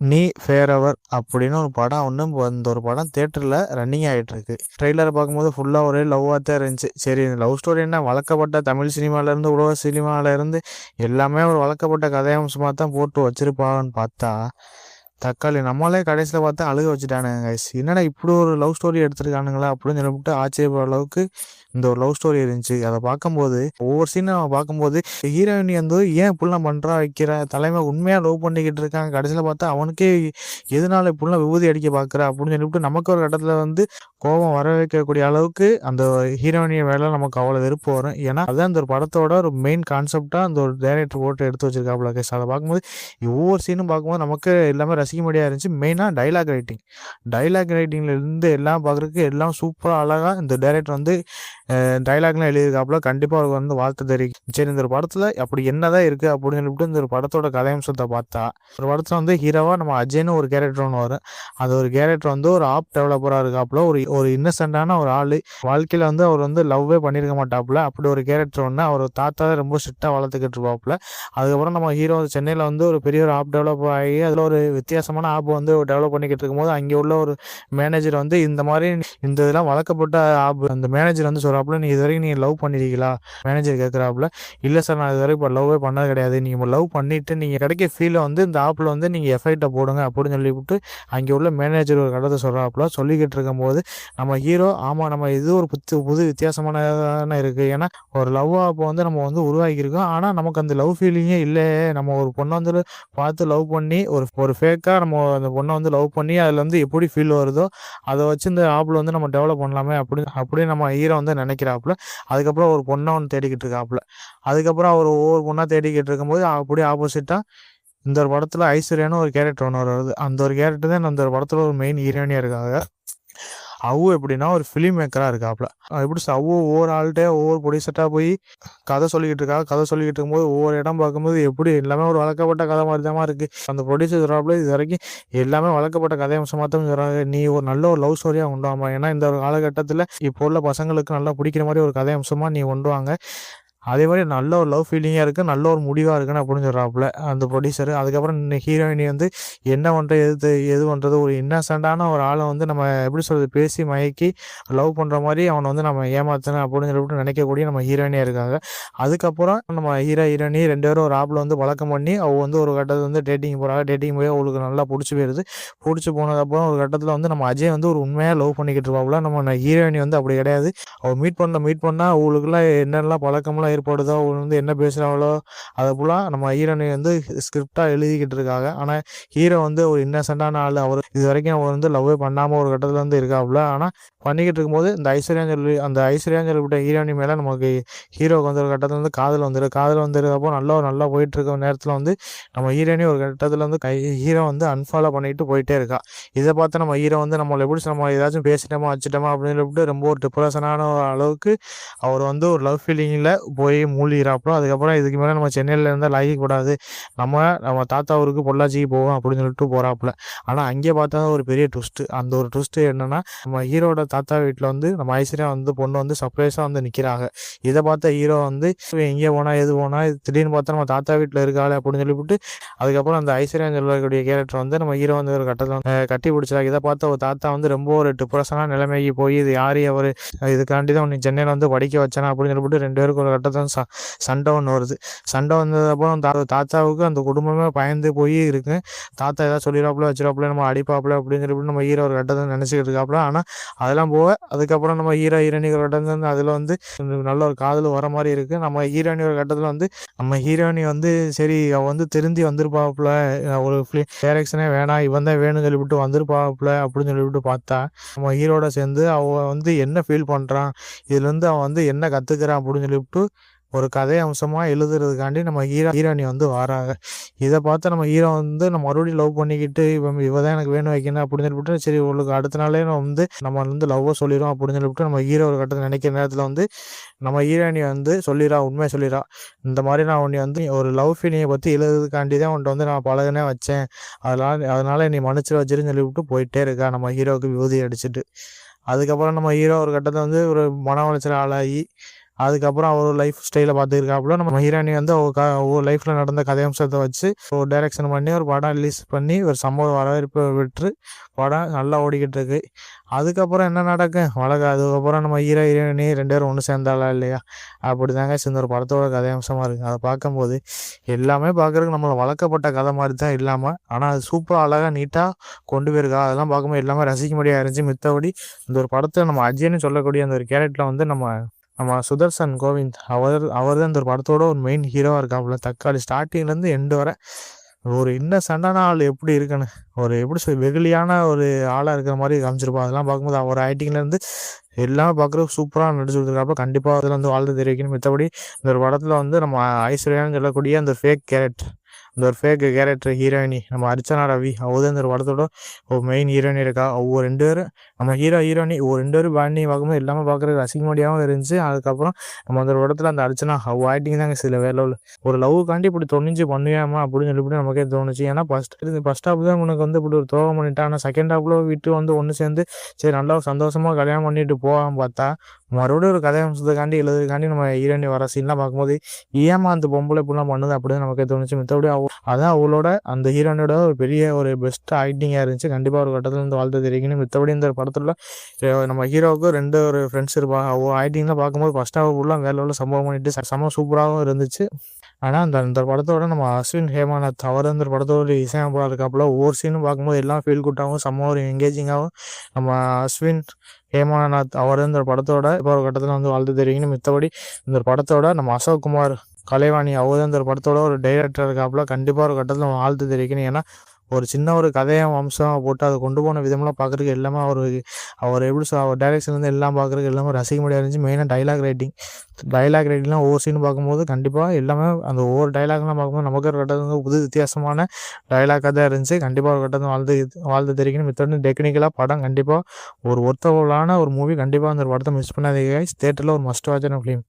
நீ ஃபேரவர் அப்படின்னு ஒரு படம் ஒன்று இந்த ஒரு படம் தேட்டரில் ரன்னிங் ஆகிட்டு இருக்கு. ட்ரெய்லரை பார்க்கும்போது ஃபுல்லாக ஒரே லவ்வாக தான் இருந்துச்சு. சரி, லவ் ஸ்டோரி என்ன, வளர்க்கப்பட்ட தமிழ் சினிமாலேருந்து உலக சினிமாவிலேருந்து எல்லாமே ஒரு வளர்க்கப்பட்ட கதையம்சமாக தான் போட்டு வச்சிருப்பாங்கன்னு பார்த்தா, தக்காளி நம்மளே கடைசியில் பார்த்தா அழுக வச்சுட்டானுங்க கைஸ். என்னடா இப்படி ஒரு லவ் ஸ்டோரி எடுத்திருக்கானுங்களா அப்படின்னு சொல்லிவிட்டு ஆச்சரியப்படுற அளவுக்கு இந்த ஒரு லவ் ஸ்டோரி இருந்துச்சு. அதை பார்க்கும்போது ஒவ்வொரு சீனை நம்ம பார்க்கும்போது ஹீரோயினி வந்து ஏன் இப்படிலாம் பண்ணுறா வைக்கிற தலைமை உண்மையாக லவ் பண்ணிக்கிட்டு இருக்காங்க, கடைசியில் பார்த்தா அவனுக்கே எதனால இப்படிலாம் விபூதி அடிக்க பார்க்குற அப்படின்னு சொல்லிவிட்டு நமக்கு ஒரு கட்டத்தில் வந்து கோபம் வர வைக்கக்கூடிய அளவுக்கு அந்த ஹீரோயினியை மேலே நமக்கு அவ்வளோ வெறுப்பு வரும். ஏன்னா அதுதான் அந்த ஒரு படத்தோட ஒரு மெயின் கான்செப்டாக அந்த ஒரு டைரக்டர் போட்டு எடுத்து வச்சிருக்காப்புல கேஸ். அதை பார்க்கும்போது ஒவ்வொரு சீனும் பார்க்கும்போது நமக்கு எல்லாமே ரசிக்க முடியாது இருந்துச்சு. மெயினாக டைலாக் ரைட்டிங்லேருந்து எல்லாம் பார்க்குறதுக்கு எல்லாம் சூப்பராக அழகாக இந்த டைரக்டர் வந்து டைலாக்லாம் எழுதியிருக்காப்புல. கண்டிப்பாக அவருக்கு வந்து வாழ்த்து தெரியும். சரி, இந்த ஒரு படத்தில் அப்படி என்னதான் இருக்குது அப்படின்னு சொல்லிட்டு இந்த ஒரு படத்தோட கதையம்சத்தை பார்த்தா, ஒரு படத்தில் வந்து ஹீரோவாக நம்ம அஜய்னு ஒரு கேரக்டர் ஒன்று வரும். அது ஒரு கேரக்டர் வந்து ஒரு ஆப் டெவலப்பராக இருக்காப்புல. ஒரு ஒரு இன்னசென்ட்டான ஒரு ஆள், வாழ்க்கையில் வந்து அவர் வந்து லவ்வே பண்ணியிருக்க மாட்டாப்புல. அப்படி ஒரு கேரக்டர் ஒன்று. அவர் தாத்தா ரொம்ப ஸ்ட்ரிக்டாக வளர்த்துக்கிட்டு இருப்பாப்புல. அதுக்கப்புறம் நம்ம ஹீரோ சென்னையில் வந்து ஒரு பெரிய ஒரு ஆப் டெவலப்பர் ஆகி அதில் ஒரு வித்தியாசமான ஆப் வந்து டெவலப் பண்ணிக்கிட்டு இருக்கும்போது அங்கே உள்ள ஒரு மேனேஜர் வந்து இந்த மாதிரி இந்த இதெல்லாம் வளர்க்கப்பட்ட ஆப், அந்த மேனேஜர் வந்து சொல்கிறாப்புல, நீ இது வரைக்கும் நீங்கள் லவ் பண்ணிருக்கீங்களா? மேனேஜர் கேட்குறாப்புல. இல்லை சார், நான் இது வரைக்கும் இப்போ லவ்வே பண்ணது கிடையாது. நீங்கள் லவ் பண்ணிவிட்டு நீங்கள் கிடைக்க ஃபீலை வந்து இந்த ஆப்பில் வந்து நீங்கள் எஃபெக்டை போடுங்க அப்படின்னு சொல்லிவிட்டு அங்கே உள்ள மேனேஜர் ஒரு கட்டத்தை சொல்கிறாப்புல. சொல்லிக்கிட்டு இருக்கும்போது நம்ம ஹீரோ, ஆமாம் நம்ம இது ஒரு புது வித்தியாசமான இருக்குது. ஏன்னா ஒரு லவ் ஆப்பை வந்து நம்ம வந்து உருவாக்கியிருக்கோம். ஆனால் நமக்கு அந்த லவ் ஃபீலிங்கே இல்லை. நம்ம ஒரு பொண்ணை வந்து பார்த்து லவ் பண்ணி ஒரு ஃபேக்காக நம்ம அந்த பொண்ணை வந்து லவ் பண்ணி அதில் வந்து எப்படி ஃபீல் வருதோ அதை வச்சு இந்த ஆப்பில் வந்து நம்ம டெவலப் பண்ணலாமே அப்படி நம்ம ஹீரோ வந்து நினைக்கிறாப்புல. அதுக்கப்புறம் ஒரு பொண்ணை ஒன்று தேடிக்கிட்டு இருக்காப்புல. அதுக்கப்புறம் அவர் ஒவ்வொரு பொண்ணாக தேடிக்கிட்டு இருக்கும்போது அப்படியே ஆப்போசிட்டாக இந்த ஒரு படத்தில் ஐஸ்வர்யான்னு ஒரு கேரக்டர் ஒன்று வருது. அந்த ஒரு கேரக்டர் தான் அந்த ஒரு படத்தில் ஒரு மெயின் ஹீரோயினியாக இருக்காங்க. அவ்வு எப்படின்னா ஒரு ஃபிலிம் மேக்கராக இருக்காப்புல. எப்படி அவ்வு ஒவ்வொரு ஆள்கிட்ட ஒவ்வொரு ப்ரொடியூசர்ட்டாக போய் கதை சொல்லிக்கிட்டு இருக்கும்போது ஒவ்வொரு இடம் பார்க்கும்போது எப்படி எல்லாமே ஒரு வளர்க்கப்பட்ட கதை மாதிரி தான் இருக்குது. அந்த ப்ரொடியூசர் சொல்கிறாப்புல, இது வரைக்கும் எல்லாமே வளர்க்கப்பட்ட கதை அம்சமாக தான் சொல்கிறாங்க. நீ ஒரு நல்ல ஒரு லவ் ஸ்டோரியாக உண்டாமா, ஏன்னா இந்த ஒரு காலகட்டத்தில் இப்போ உள்ள பசங்களுக்கு நல்லா பிடிக்கிற மாதிரி ஒரு கதை அம்சமாக நீ கொண்டு வாங்க. அதே மாதிரி நல்ல ஒரு லவ் ஃபீலிங்காக இருக்குது, நல்ல ஒரு முடிவாக இருக்குன்னு அப்படின்னு சொல்கிறாப்புல அந்த ப்ரொடியூசர். அதுக்கப்புறம் இந்த ஹீரோயினி வந்து என்ன பண்ணுறது எது பண்ணுறது, ஒரு இன்னசென்ட்டான ஒரு ஆளை வந்து நம்ம எப்படி சொல்கிறது, பேசி மயக்கி லவ் பண்ணுற மாதிரி அவனை வந்து நம்ம ஏமாத்தணும் அப்படின்னு சொல்லிட்டு நினைக்கக்கூடிய நம்ம ஹீரோயினியாக இருக்காங்க. அதுக்கப்புறம் நம்ம ஹீரோயினி 2 பேரும் ஒரு ஆப்பில் வந்து பழக்கம் பண்ணி அவள் வந்து ஒரு கட்டத்தில் வந்து டேட்டிங் போகிறாங்க. டேட்டிங் போய் அவளுக்கு நல்லா பிடிச்சி போயிடுது. பிடிச்சி போனதுக்கப்புறம் ஒரு கட்டத்தில் வந்து நம்ம அஜய் வந்து ஒரு உண்மையாக லவ் பண்ணிக்கிட்டு இருப்பாப்புல. நம்ம ஹீரோயினி வந்து அப்படி கிடையாது. அவள் மீட் பண்ணால் அவளுக்குலாம் என்னெல்லாம் பழக்கம்லாம் ஏற்படுதோ, அவள் வந்து என்ன பேசுகிறாங்களோ அதை ஃபுல்லாக நம்ம ஹீரோயினி வந்து ஸ்கிரிப்டாக எழுதிக்கிட்டு இருக்காங்க. ஆனால் ஹீரோ வந்து ஒரு இன்னசென்ட்டான ஆள். அவர் இது வரைக்கும் அவர் வந்து லவ்வே பண்ணாமல் ஒரு கட்டத்தில் வந்து இருக்காப்புல. ஆனால் பண்ணிக்கிட்டு இருக்கும்போது இந்த ஐஸ்வர்யான்னு சொல்லிவிட்ட ஹீரோயினி மேலே நமக்கு ஹீரோவுக்கு வந்து ஒரு கட்டத்தில் வந்து காதல் வந்துருக்கப்போ நல்லா போயிட்டு இருக்க நேரத்தில் வந்து நம்ம ஹீரோயினி ஒரு கட்டத்தில் வந்து ஹீரோ வந்து அன்ஃபாலோ பண்ணிட்டு போயிட்டே இருக்கா. இதை பார்த்து நம்ம ஹீரோ வந்து நம்மளை எப்படி நம்ம ஏதாச்சும் பேசிட்டோமா வச்சுட்டோமா அப்படின்னு சொல்லிட்டு ரொம்ப ஒரு டிப்ரெஷனான அளவுக்கு அவர் வந்து ஒரு லவ் ஃபீலிங்கில் போய் மூழ்கிறாப்புல. அதுக்கப்புறம் இதுக்கு மேலே நம்ம சென்னையில் இருந்தால் லாகிக்கூடாது, நம்ம தாத்தா ஊருக்கு பொள்ளாச்சிக்கு போவோம் அப்படின்னு சொல்லிட்டு போகிறாப்புல. ஆனால் அங்கே பார்த்தா ஒரு பெரிய ட்விஸ்ட்டு. அந்த ஒரு ட்விஸ்ட்டு என்னென்னா, நம்ம ஹீரோட தாத்தா வீட்டில் வந்து நம்ம ஐஸ்வர்யா வந்து பொண்ணு வந்து சர்ப்ரைஸாக வந்து நிற்கிறாங்க. இதை பார்த்த ஹீரோ வந்து எங்கே போனால் எது போனால் திடீர்னு பார்த்தா நம்ம தாத்தா வீட்டில் இருக்காளே அப்படின்னு சொல்லிவிட்டு அதுக்கப்புறம் அந்த ஐஸ்வர்யா சொல்லக்கூடிய கேரக்டர் வந்து நம்ம ஹீரோ வந்து ஒரு கட்டத்தில் கட்டி பிடிச்சாங்க. இதை பார்த்த ஒரு தாத்தா வந்து ரொம்ப ஒரு டிப்ரெஷனான நிலைமைக்கு போய் இது யார் அவர், இதுக்காண்டி தான் உன்னை சென்னையில் வந்து படிக்க வச்சானா அப்படின்னு சொல்லிட்டு 2 பேருக்கு ஒரு கட்டத்தில் சண்டை ஒன்று வருது. சண்டை வந்ததுக்கப்புறம் தாத்தாவுக்கு அந்த குடும்பமே பயந்து போய் இருக்கு. தாத்தா ஏதாவது சொல்லிடாப்புல வச்சிடாப்புல, நம்ம அடிப்பாப்புல அப்படின்னு சொல்லிட்டு நம்ம ஹீரோ ஒரு கட்டத்தை நினச்சிக்கிட்டு இருக்காப்புல. ஆனால் அதெல்லாம் போக அதுக்கப்புறம் நம்ம ஹீரோயினி ஒரு கட்டத்தில் வந்து அதில் வந்து நல்ல ஒரு காதல் வர மாதிரி இருக்குது. நம்ம ஹீரோயினி ஒரு கட்டத்தில் வந்து நம்ம ஹீரோயினி வந்து சரி அவள் வந்து திருந்தி வந்திருப்பாப்புல, ஒரு டைரக்ஷனே வேணாம் இவன் தான் வேணும்னு சொல்லிவிட்டு வந்திருப்பாப்புல அப்படின்னு சொல்லிவிட்டு பார்த்தா நம்ம ஹீரோட சேர்ந்து அவன் வந்து என்ன ஃபீல் பண்ணுறான், இதுலேருந்து அவன் வந்து என்ன கற்றுக்கிறான் அப்படின்னு சொல்லிவிட்டு ஒரு கதை அம்சமாக எழுதுறதுக்காண்டி நம்ம ஹீரோயினி வந்து வராங்க. இதை பார்த்து நம்ம ஹீரோ வந்து நம்ம மறுபடியும் லவ் பண்ணிக்கிட்டு இவ தான் எனக்கு வேணும் வைக்கணும் அப்படின்னு சொல்லிவிட்டு சரி உங்களுக்கு அடுத்த நாளே நம்ம வந்து லவ்வை சொல்லிடும் அப்படின்னு சொல்லிவிட்டு நம்ம ஹீரோ ஒரு கட்டத்தில் நினைக்கிற நேரத்தில் வந்து நம்ம ஹீரோயினி வந்து உண்மையை சொல்லிடுறா. இந்த மாதிரி நான் உன்னை வந்து ஒரு லவ் ஃபீலிங்கை பற்றி எழுதுறதுக்காண்டி தான் உன்ட்ட வந்து நான் பழகனே வச்சேன், அதனால நீ மன்னிச்சு வச்சிருன்னு சொல்லிவிட்டு போயிட்டே இருக்கா நம்ம ஹீரோவுக்கு விபூதி அடிச்சுட்டு. அதுக்கப்புறம் நம்ம ஹீரோ ஒரு கட்டத்தில் வந்து ஒரு மன உளைச்சல் ஆளாகி அதுக்கப்புறம் அவர் லைஃப் ஸ்டைலை பார்த்துருக்காப்புல. நம்ம ஹீரோயினி வந்து ஒவ்வொரு லைஃப்பில் நடந்த கதையம்சத்தை வச்சு ஒரு டைரக்ஷன் பண்ணி ஒரு படம் ரிலீஸ் பண்ணி ஒரு சமூக வரவேற்பு விட்டு படம் நல்லா ஓடிக்கிட்டு இருக்கு. அதுக்கப்புறம் என்ன நடக்கும் அதுக்கப்புறம் நம்ம ஹீரோயினி 2 பேரும் ஒன்று சேர்ந்தாளா இல்லையா, அப்படி தாங்க இந்த ஒரு படத்தோட கதையம்சமாக இருக்குது. அதை பார்க்கும்போது எல்லாமே பார்க்குறதுக்கு நம்மளை வளர்க்கப்பட்ட கதை மாதிரி தான் இல்லாமல், ஆனால் அது சூப்பராக அழகாக நீட்டாக கொண்டு போயிருக்கா. அதெல்லாம் பார்க்கும்போது எல்லாமே ரசிக்கும்படியாக இருந்துச்சு. மித்தபடி இந்த ஒரு படத்தை நம்ம அஜய்னு சொல்லக்கூடிய அந்த ஒரு கேரக்டரில் வந்து நம்ம நம்ம சுதர்சன் கோவிந்த் அவர் தான் இந்த ஒரு படத்தோட ஒரு மெயின் ஹீரோவாக இருக்காப்புல. தக்காளி ஸ்டார்டிங்லேருந்து எண்டு வரை ஒரு இன்னசென்டான ஆள் எப்படி இருக்குன்னு, ஒரு எப்படி சொல்லி வெகுளியான ஒரு ஆளாக இருக்கிற மாதிரி காமிச்சிருப்போம். அதெல்லாம் பார்க்கும்போது அவர் ஆக்டிங்லேருந்து எல்லாமே பார்க்குறதுக்கு சூப்பராக நடிச்சு கொடுத்துருக்காப்ப. கண்டிப்பாக அதில் வந்து வாழ்த்து தெரிவிக்கணும். மித்தபடி இந்த ஒரு படத்தில் வந்து நம்ம ஐஸ்வர்யான்னு சொல்லக்கூடிய அந்த ஃபேக் கேரக்டர், அந்த ஒரு ஃபேக் கேரக்டர் ஹீரோயினி நம்ம அர்ச்சனா ரவி, அவள் தான் இந்த ஒரு படத்தோட ஒரு மெயின் ஹீரோயினி இருக்கா. ஒவ்வொரு 2 பேரும் நம்ம ஹீரோயினி ஒரு 2 பேரும் பாண்டி பார்க்கும்போது எல்லாமே பார்க்குறதுக்கு ரசிக்கும்படியாகவும் இருந்துச்சு. அதுக்கப்புறம் நம்ம அந்த ஒரு படத்தில் அந்த அர்ச்சனா அவள் ஆக்டிங் தாங்க சில வேலை ஒரு லவ்வுக்காண்டி இப்படி துணிஞ்சு பண்ணுவேமா அப்படின்னு சொல்லிவிட்டு நமக்கே தோணுச்சு. ஏன்னா ஃபஸ்ட் ஹாப் தான் உனக்கு வந்து இப்படி ஒரு துரோகம் பண்ணிட்டான். ஆனால் செகண்ட் ஹாப்பில் விட்டு வந்து ஒன்று சேர்ந்து சரி நல்லா சந்தோஷமாக கல்யாணம் பண்ணிட்டு போகாமல் பார்த்தா மறுபடியும் ஒரு கதையம்சத்துக்காண்டி எழுதுக்காண்டி நம்ம ஹீரோயினி வர சீன்லாம் பார்க்கும்போது ஏமா அந்த பொம்பளை இப்படிலாம் பண்ணுது அப்படின்னு நமக்கே தோணுச்சு. மித்தபடி அதான் அவளோட அந்த ஹீரோயினோட ஒரு பெரிய ஒரு பெஸ்ட் ஆக்டிங்காக இருந்துச்சு. கண்டிப்பாக ஒரு கட்டத்தில் வந்து வாழ்த்து தெரிவிக்கணும். மித்தபடி இந்த படத்தில் நம்ம ஹீரோவுக்கு 2 ஒரு ஃப்ரெண்ட்ஸ் இருப்பாங்க. அவள் ஆக்டிங்லாம் பார்க்கும்போது ஃபஸ்ட் ஹாஃப் ஃபுல்லாக வேலை சம்பவம் பண்ணிட்டு செம்ம சூப்பராகவும் இருந்துச்சு. ஆனால் இந்த படத்தோட நம்ம அஸ்வின் ஹேமாநாத் அவர் இந்த படத்தோட இசையமைப்பாளர் இருக்காப்புல. ஒவ்வொரு சீனும் பார்க்கும்போது எல்லாம் ஃபீல் குட்டாகவும் செம்ம ஒரு எங்கேஜிங்காகவும் நம்ம அஸ்வின் ஹேமாநாத் அவர் இந்த படத்தோட இப்போ ஒரு கட்டத்தில் வந்து வாழ்த்து தெரிவிக்கணும். மித்தபடி இந்த படத்தோட நம்ம அசோக் குமார் கலைவாணி அவர் இந்த படத்தோட ஒரு டைரக்டர் இருக்காப்புல. கண்டிப்பாக ஒரு கட்டத்தில் நம்ம வாழ்த்து தெரிவிக்கணும். ஏன்னா ஒரு சின்ன ஒரு கதையை வம்சமாக போட்டு அதை கொண்டு போன விதமெல்லாம் பார்க்குறதுக்கு எல்லாமே அவர் எப்படி அவர் டைரக்ஷன்லேருந்து எல்லாம் பார்க்குறதுக்கு எல்லாமே ரசிக்க முடியாது இருந்துச்சு. மெயினாக டைலாக் ரைட்டிங்லாம் ஒவ்வொரு சீன் பார்க்கும்போது கண்டிப்பாக எல்லாமே அந்த ஒவ்வொரு டைலாக்லாம் பார்க்கும்போது நமக்கு ஒரு கட்டத்தில் வந்து புது வித்தியாசமான டைலாக்காக தான் இருந்துச்சு. கண்டிப்பாக ஒரு கட்டத்தில் வாழ்த்து தெரிவிக்கணும். மித்தபடி டெக்னிக்கலாக படம் கண்டிப்பாக ஒரு ஒர்த்தபுளான ஒரு மூவி. கண்டிப்பாக அந்த ஒரு படத்தை மிஸ் பண்ணாதீங்க. தியேட்டரில் ஒரு மஸ்ட் வாட்சான ஃபிலிம்.